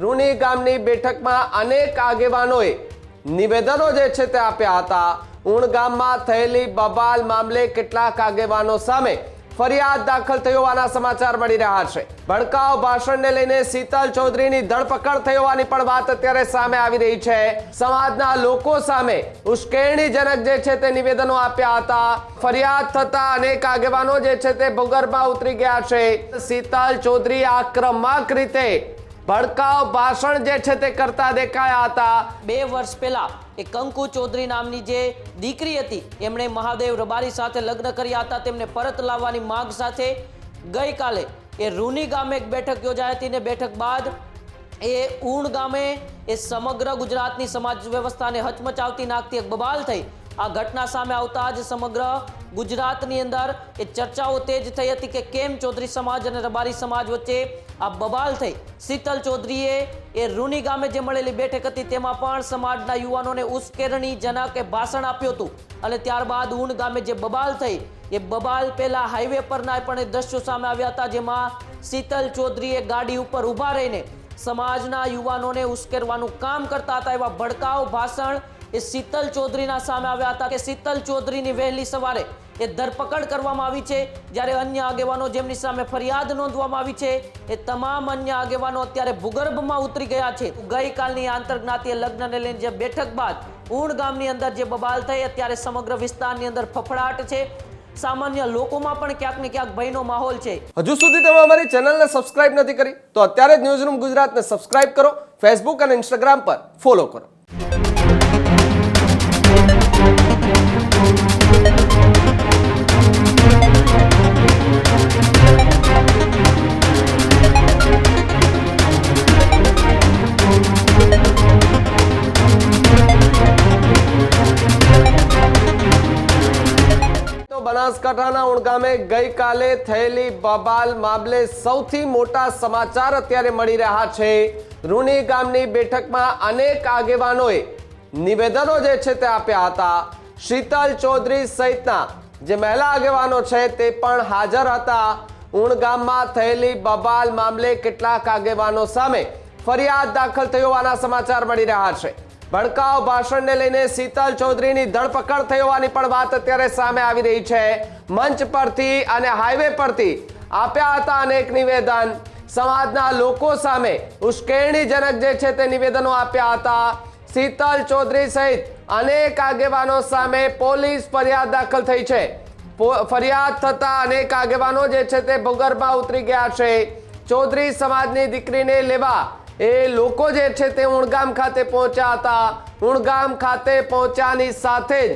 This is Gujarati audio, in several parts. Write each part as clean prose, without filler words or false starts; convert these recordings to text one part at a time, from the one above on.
રૂની ગામની બેઠકમાં અનેક આગેવાનોએ નિવેદનો જે છે તે આપ્યા હતા। ઉણ ગામમાં થયેલી બબાલ મામલે કેટલાક આગેવાનો સામે ફરિયાદ દાખલ થઈ હોવાના સમાચાર મળી રહ્યા છે। ભડકાઉ ભાષણને લઈને શીતલ ચૌધરીની ધરપકડ થઈ હોવાની પણ વાત અત્યારે સામે આવી રહી છે। સમાજના લોકો સામે ઉશ્કેરણીજનક જે છે તે નિવેદનો આપ્યા હતા। ફરિયાદ થતા અનેક આગેવાનો જે છે તે ભૂગર્ભમાં ઉતરી ગયા છે। શીતલ ચૌધરી આક્રમક રીતે ભડકાઉ ભાષણ જે છે તે કરતા દેખાયા હતા। 2 વર્ષ પહેલા એક કંકુ ચૌધરી નામની જે દીકરી હતી એમણે મહાદેવ રબારી સાથે લગ્ન કર્યા હતા। તેમને પરત લાવવાની માંગ સાથે ગઈકાલે એ રૂની ગામે એક બેઠક યોજાઈ હતી ને બેઠક બાદ એ ઉણ ગામે એ સમગ્ર ગુજરાતની સમાજ વ્યવસ્થાને હચમચાવતી નાખતી એક બબાલ થઈ। આ ઘટના સામે આવતા જ સમગ્ર ગુજરાતની અંદર એ ચર્ચાઓ તેજ થઈ હતી કે કેમ ચૌધરી સમાજ અને રબારી સમાજ વચ્ચે આ બબાલ થઈ। શીતલ ચૌધરીએ એ રૂની ગામે જે મળેલી બેઠક હતી તેમાં પણ સમાજના યુવાનોને ઉશ્કેરણીજનક ભાષણ આપ્યું હતું અને ત્યારબાદ ઉણ ગામે જે બબાલ થઈ એ બબાલ પહેલા હાઈવે પરના પણ એ દ્રશ્યો સામે આવ્યા હતા જેમાં શીતલ ચૌધરીએ ગાડી ઉપર ઊભા રહીને સમાજના યુવાનોને ઉશ્કેરવાનું કામ કરતા હતા। એવા ભડકાઉ ભાષણ એ શીતલ ચૌધરીના સામે આવ્યા હતા કે શીતલ ચૌધરીની વહેલી સવારે એ ધરપકડ કરવામાં આવી છે જ્યારે અન્ય આગેવાનો જેમની સામે ફરિયાદ નોંધવામાં આવી છે એ તમામ અન્ય આગેવાનો અત્યારે ભૂગર્ભમાં ઉતરી ગયા છે। ગઈકાલની આંતરજ્ઞાતીય લગ્નને લઈને જે બેઠક બાદ ઉણ ગામની અંદર જે બબાલ થઈ અત્યારે સમગ્ર વિસ્તારની અંદર ફફડાટ છે। સામાન્ય લોકોમાં પણ ક્યાંક ને ક્યાંક ભયનો માહોલ છે। હજુ સુધી તમે અમારી ચેનલને સબસ્ક્રાઇબ નથી કરી તો અત્યારે જ ન્યૂઝરૂમ ગુજરાતને સબસ્ક્રાઇબ કરો, ફેસબુક અને ઇન્સ્ટાગ્રામ પર ફોલો કરો। બનાસકાંઠાના ઉણ ગામે ગઈકાલે થયેલી બબાલ મામલે સૌથી મોટા સમાચાર અત્યારે મળી રહ્યા છે। રૂની ગામની બેઠકમાં અનેક આગેવાનોએ નિવેદનો જે છે તે આપ્યા હતા। શીતલ ચૌધરી સહિતના જે મહિલા આગેવાનો છે તે પણ હાજર હતા। ઉણ ગામમાં થયેલી બબાલ મામલે કેટલાક આગેવાનો સામે ફરિયાદ દાખલ થઈ હોવાના સમાચાર મળી રહ્યા છે। ભડકાઉ ભાષણને લઈને શીતલ ચૌધરીની ધરપકડ થઈ હોવાની પણ વાત અત્યારે સામે આવી રહી છે। મંચ પરથી અને હાઈવે પરથી આપ્યા હતા અનેક નિવેદન। સમાજના લોકો સામે ઉશ્કેરણીજનક જે છે તે નિવેદનો આપ્યા હતા। શીતલ ચૌધરી સહિત અનેક આગેવાનો સામે પોલીસ ફરિયાદ દાખલ થઈ છે। ફરિયાદ થતા અનેક આગેવાનો જે છે તે ભૂગર્ભમાં ઉતરી ગયા છે। ચૌધરી સમાજની દીકરીને લેવા એ લોકો જે છે તે ઉણગામ ખાતે પહોંચ્યા હતા। ઉણગામ ખાતે પહોંચ્યાની સાથે જ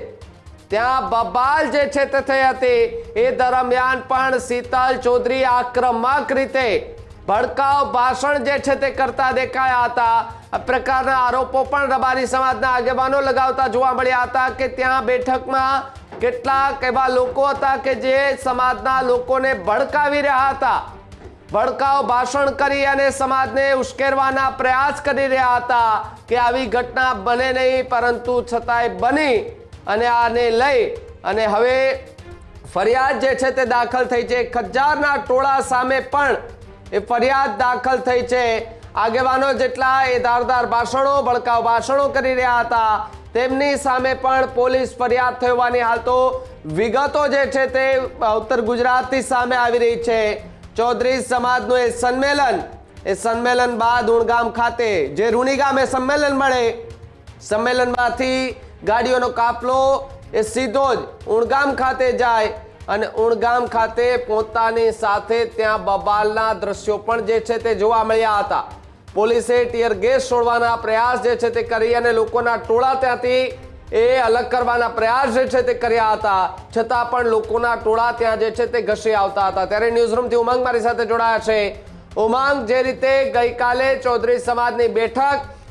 ત્યાં બબાલ જે છે તે થઈ હતી। એ દરમિયાન પણ શીતલ ચૌધરી આક્રમક રીતે ભડકાઉ ભાષણ જે છે તે કરતા દેખાયા હતા। આ પ્રકારના આરોપો પણ રબારી સમાજના આગેવાનો લગાવતા જોવા મળ્યા હતા કે ત્યાં બેઠકમાં કેટલાક એવા લોકો હતા કે જે સમાજના લોકોને ભડકાવી રહ્યા હતા। ભડકાઉ ભાષણ કરી અને સમાજને ઉશ્કેરવાના પ્રયાસ કરી રહ્યા હતા કે આવી ઘટના બને નહીં, પરંતુ છતાંય બની અને આને લઈ અને હવે ફરિયાદ જે છે તે દાખલ થઈ છે। ખજારના ટોળા સામે પણ એ ફરિયાદ દાખલ થઈ છે। આગેવાનો જેટલા એ ધારદાર ભાષણો ભડકાઉ ભાષણો કરી રહ્યા હતા તેમની સામે પણ પોલીસ ફરિયાદ થઈ હોવાની હાલ તો વિગતો જે છે તે ઉત્તર ગુજરાતની સામે આવી રહી છે। ચૌધરી સમાજનું એ સંમેલન બાદ ઉણગામ ખાતે જે રૂની ગામે સંમેલન મળે, સંમેલનમાંથી ગાડીઓનો કાફલો એ સીધો જ ઉણગામ ખાતે જાય અને ઉણગામ ખાતે પહોંચતાની સાથે ત્યાં બબાલના દ્રશ્યો પણ જે છે તે જોવા મળ્યા હતા। પોલીસે ટીયર ગેસ છોડવાના પ્રયાસ જે છે તે કરી અને લોકોના ટોળા ત્યાંથી એ અલગ કરવાના પ્રયાસ જે છે તે કર્યા હતા। છતાં પણ લોકોના ટોળા ત્યાં જે છે તે ઘસી આવતા હતા। ત્યારે ન્યૂઝરૂમથી ઉમંગ મારી સાથે જોડાયા છે। ઉમંગ, જે રીતે ગઈકાલે ચૌધરી સમાજની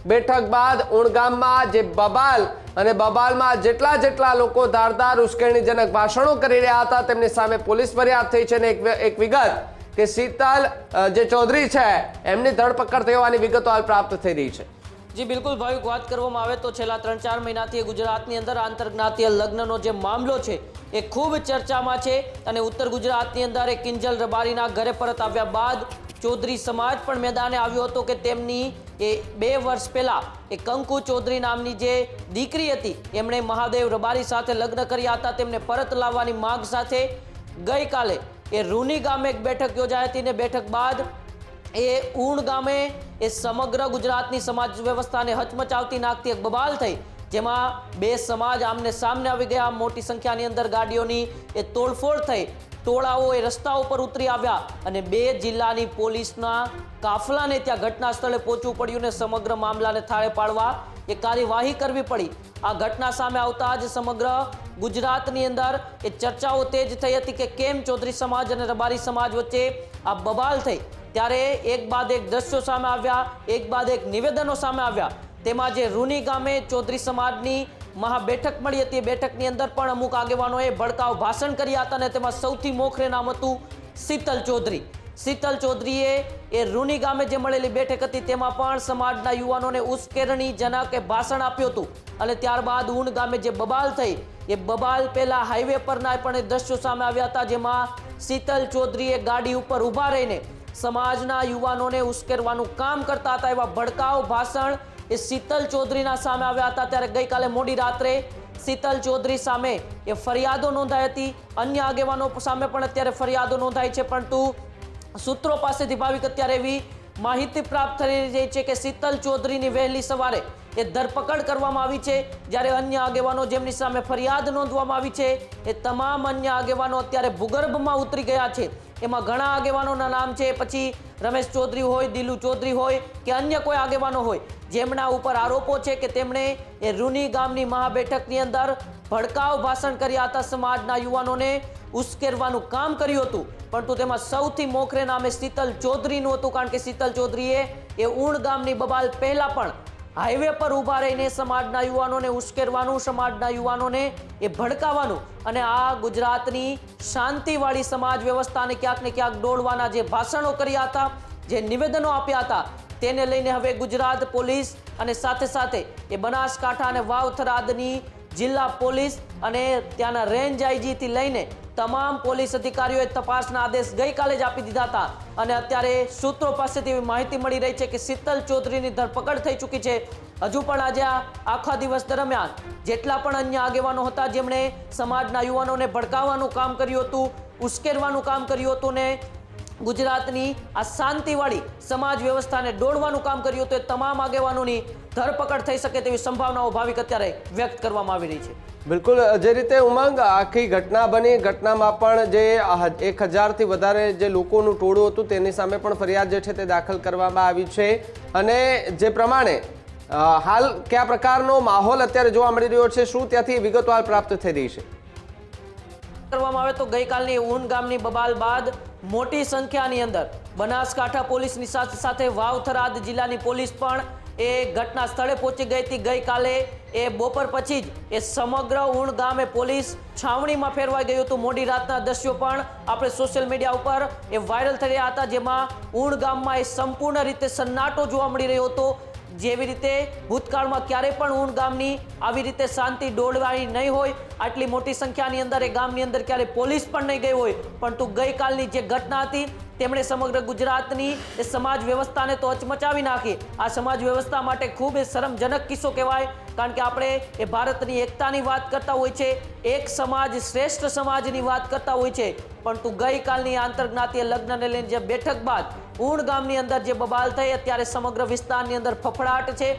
બેઠક બાદ ઉણગામમાં જે બબાલ અને બબાલમાં જેટલા લોકો ધારદાર ઉશ્કેરણીજનક ભાષણો કરી રહ્યા હતા તેમની સામે પોલીસ ફરિયાદ થઈ છે। ને એક વિગત કે શીતલ જે ચૌધરી છે એમની ધરપકડ થઈ હોવાની વિગતો હાલ પ્રાપ્ત થઈ રહી છે। જી બિલકુલ ભાવિક, વાત કરવામાં આવે તો છેલ્લા 3-4 મહિનાથી ગુજરાતની અંદર આંતરજ્ઞાતીય લગ્નનો જે મામલો છે એ ખૂબ ચર્ચામાં છે અને ઉત્તર ગુજરાતની અંદર કિંજલ રબારીના ઘરે પરત આવ્યા બાદ ચૌધરી સમાજ પણ મેદાને આવ્યો હતો કે તેમની એ 2 વર્ષ પહેલા એ કંકુ ચૌધરી નામની જે દીકરી હતી એમણે મહાદેવ રબારી સાથે લગ્ન કર્યા હતા. તેમને પરત લાવવાની માંગ સાથે ગઈકાલે એ રૂની ગામે એક બેઠક યોજાઈ હતી ને બેઠક બાદ એ ઊણ ગામે એ સમગ્ર ગુજરાતની સમાજ વ્યવસ્થાને હચમચાવતી નાખતી એક બબાલ થઈ, જેમાં 2 સમાજ આમને સામને આવી ગયા. મોટી સંખ્યાની અંદર ગાડીઓની એ તોડફોડ થઈ, ટોળાઓ એ રસ્તા ઉપર ઉતરી આવ્યા અને 2 જિલ્લાની પોલીસના કાફલાને ત્યાં ઘટના સ્થળે પહોંચવું પડ્યું ને સમગ્ર મામલાને થાળે પાડવા એ કાર્યવાહી કરવી પડી. આ ઘટના સામે આવતા જ સમગ્ર ગુજરાતની અંદર એ ચર્ચાઓ તેજ થઈ હતી કે કેમ ચૌધરી સમાજ અને રબારી સમાજ વચ્ચે આ બબાલ થઈ. ત્યારે એક બાદ એક દ્રશ્યો સામે આવ્યા, એક બાદ એક નિવેદનો સામે આવ્યા. તેમાં જે રૂની ગામે ચૌધરી સમાજની મહાબેઠક મળી હતી, બેઠકની અંદર પણ અમુક આગેવાનોએ ભડકાઉ ભાષણ કર્યા હતા અને તેમાં સૌથી મોખરે નામ હતું શીતલ ચૌધરી. શીતલ ચૌધરીએ એ રૂની ગામે જે મળેલી બેઠક હતી તેમાં પણ સમાજના યુવાનોને ઉશ્કેરણીજનક ભાષણ આપ્યું હતું અને ત્યારબાદ ઊણ ગામે જે બબાલ થઈ એ બબાલ પહેલા હાઈવે પરના પણ એ દ્રશ્યો સામે આવ્યા હતા, જેમાં શીતલ ચૌધરીએ ગાડી ઉપર ઊભા રહીને સમાજના યુવાનોને ઉશ્કેરવાનું કામ કરતા હતા. એવા ભડકાઉ ભાષણ એ શીતલ ચૌધરીના સામે આવ્યા હતા. ત્યારે ગઈકાલે મોડી રાત્રે શીતલ ચૌધરી સામે એ ફરિયાદો નોંધાઈ હતી. અન્ય આગેવાનો સામે પણ અત્યારે ફરિયાદો નોંધાઈ છે, પરંતુ સૂત્રો પાસેથી ભાવિક અત્યારે એવી માહિતી પ્રાપ્ત થઈ રહી છે કે શીતલ ચૌધરીની વહેલી સવારે એ ધરપકડ કરવામાં આવી છે, જ્યારે અન્ય આગેવાનો જેમની સામે ફરિયાદ નોંધવામાં આવી છે એ તમામ અન્ય આગેવાનો અત્યારે ભૂગર્ભમાં ઉતરી ગયા છે. એમાં ઘણા આગેવાનોના નામ છે, પછી રમેશ ચૌધરી હોય, દિલુ ચૌધરી હોય કે અન્ય કોઈ આગેવાનો હોય, જેમના ઉપર આરોપો છે કે તેમણે એ રૂની ગામની મહાબેઠકની અંદર ભડકાઉ ભાષણ કર્યા હતા, સમાજના યુવાનોને ઉશ્કેરવાનું કામ કર્યું હતું. પરંતુ તેમાં સૌથી મોખરે નામે શીતલ ચૌધરીનું હતું, કારણ કે શીતલ ચૌધરીએ એ ઊણ ગામની બબાલ પહેલા પણ હાઈવે પર ઊભા રહીને સમાજના યુવાનોને ઉશ્કેરવાનું, સમાજના યુવાનોને એ ભડકાવાનું અને આ ગુજરાતની શાંતિવાળી સમાજ વ્યવસ્થાને ક્યાંક ને ક્યાંક દોડવાના જે ભાષણો કર્યા હતા, જે નિવેદનો આપ્યા હતા, તેને લઈને હવે ગુજરાત પોલીસ અને સાથે સાથે એ બનાસકાંઠા અને વાવ થરાદની જિલ્લા પોલીસ અને ત્યાંના રેન્જ આઈજીથી લઈને તમામ પોલીસ અધિકારીઓએ તપાસના આદેશ ગઈકાલે જ આપી દીધા હતા અને અત્યારે સૂત્રો પાસેથી એવી માહિતી મળી રહી છે કે શીતલ ચૌધરીની ધરપકડ થઈ ચૂકી છે. હજુ પણ આજે આખા દિવસ દરમિયાન જેટલા પણ અન્ય આગેવાનો હતા જેમણે સમાજના યુવાનોને ભડકાવવાનું કામ કર્યું હતું, ઉશ્કેરવાનું કામ કર્યું હતું ને ગુજરાતની આ શાંતિવાળી સમાજ વ્યવસ્થાને દોડવાનું કામ કર્યું હતું, એ તમામ આગેવાનોની ધરપકડ થઈ શકે તેવી સંભાવનાઓ ભાવિક અત્યારે વ્યક્ત કરવામાં આવી રહી છે. બિલકુલ, જે રીતે ઉમંગ આખી ઘટના બની, ઘટનામાં પણ જે 1000થી વધારે જે લોકોનું ટોળું હતું તેની સામે પણ ફરિયાદ જે છે તે દાખલ કરવામાં આવી છે અને જે પ્રમાણે હાલ કયા પ્રકારનો માહોલ અત્યારે જોવા મળી રહ્યો છે, શું ત્યાંથી વિગતવાર પ્રાપ્ત થઈ રહી છે? કરવામાં આવે તો ગઈકાલની ઊન ગામની બબાલ બાદ મોટી સંખ્યાની અંદર બનાસકાંઠા પોલીસની સાથે સાથે વાવ થરાદ જિલ્લાની પોલીસ પણ એ ઘટના સ્થળે પહોંચી ગઈ હતી. ગઈકાલે એ બપોર પછી જ એ સમગ્ર ઊણ ગામે પોલીસ છાવણીમાં ફેરવાઈ ગયું હતું. મોડી રાતના દ્રશ્યો પણ આપણે સોશિયલ મીડિયા ઉપર એ વાયરલ થઈ રહ્યા હતા, જેમાં ઊણ ગામમાં એ સંપૂર્ણ રીતે સન્નાટો જોવા મળી રહ્યો હતો. જેવી રીતે ભૂતકાળમાં ક્યારેય પણ ઊણ ગામની આવી રીતે શાંતિ દોડવાઈ નહીં હોય, આટલી મોટી સંખ્યાની અંદર એ ગામની અંદર ક્યારેય પોલીસ પણ નહીં ગઈ હોય, પરંતુ ગઈકાલની જે ઘટના હતી તેમણે સમગ્ર ગુજરાતની એ સમાજ વ્યવસ્થાને તો હચમચાવી નાખી. આ સમાજ વ્યવસ્થા માટે ખૂબ એ શરમજનક કિસ્સો કહેવાય, કારણ કે આપણે એ ભારતની એકતાની વાત કરતા હોય છે, એક સમાજ શ્રેષ્ઠ સમાજની વાત કરતા હોય છે, પરંતુ ગઈકાલની આંતરજ્ઞાતીય લગ્નને લઈને જે બેઠક બાદ ઊણ ગામની અંદર જે બબાલ થઈ, અત્યારે સમગ્ર વિસ્તારની અંદર ફફડાટ છે.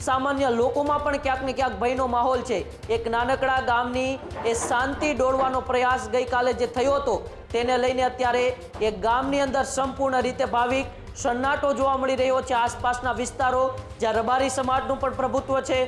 સામાન્ય લોકોમાં પણ ક્યાંક ને ક્યાંક ભયનો માહોલ છે. એક નાનકડા ગામની એ શાંતિ દોડવાનો પ્રયાસ ગઈકાલે જે થયો હતો તેને લઈને અત્યારે એ ગામની અંદર સંપૂર્ણ રીતે ભાવિક સન્નાટો જોવા મળી રહ્યો છે. આસપાસના વિસ્તારો જ્યાં રબારી સમાજનું પણ પ્રભુત્વ છે,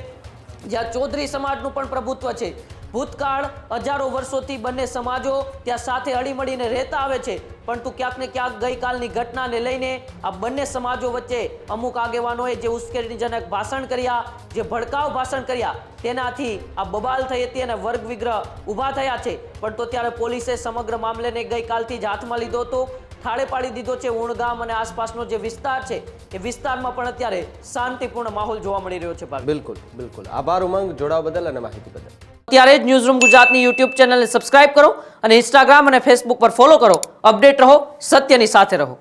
જ્યાં ચૌધરી સમાજનું પણ પ્રભુત્વ છે, ભૂતકાળ હજારો વર્ષોથી બંને સમાજો ત્યાં સાથે હળીમળીને રહેતા આવે છે, પરંતુ ક્યાંક ને ક્યાંક ગઈકાલની ઘટનાને લઈને આ બંને સમાજો વચ્ચે અમુક આગેવાનોએ જે ઉશ્કેરણીજનક ભાષણ કર્યા, જે ભડકાઉ ભાષણ કર્યા, તેનાથી આ બબાલ થઈ હતી અને વર્ગ વિગ્રહ ઊભા થયા છે. પણ તો ત્યારે પોલીસે સમગ્ર મામલેને ગઈકાલથી જ હાથમાં લીધો હતો, થાળે પાડી દીધો છે. ઊણ ગામ અને આસપાસનો જે વિસ્તાર છે એ વિસ્તારમાં પણ અત્યારે શાંતિપૂર્ણ માહોલ જોવા મળી રહ્યો છે. બિલકુલ બિલકુલ, આભાર ઉમંગ, જોડાવા બદલ અને માહિતી બદલ. ત્યારે જ ન્યૂઝરૂમ ગુજરાતની યુટ્યુબ ચેનલને સબસ્ક્રાઇબ કરો અને ઇન્સ્ટાગ્રામ અને ફેસબુક પર ફોલો કરો. અપડેટ રહો, સત્યની સાથે રહો.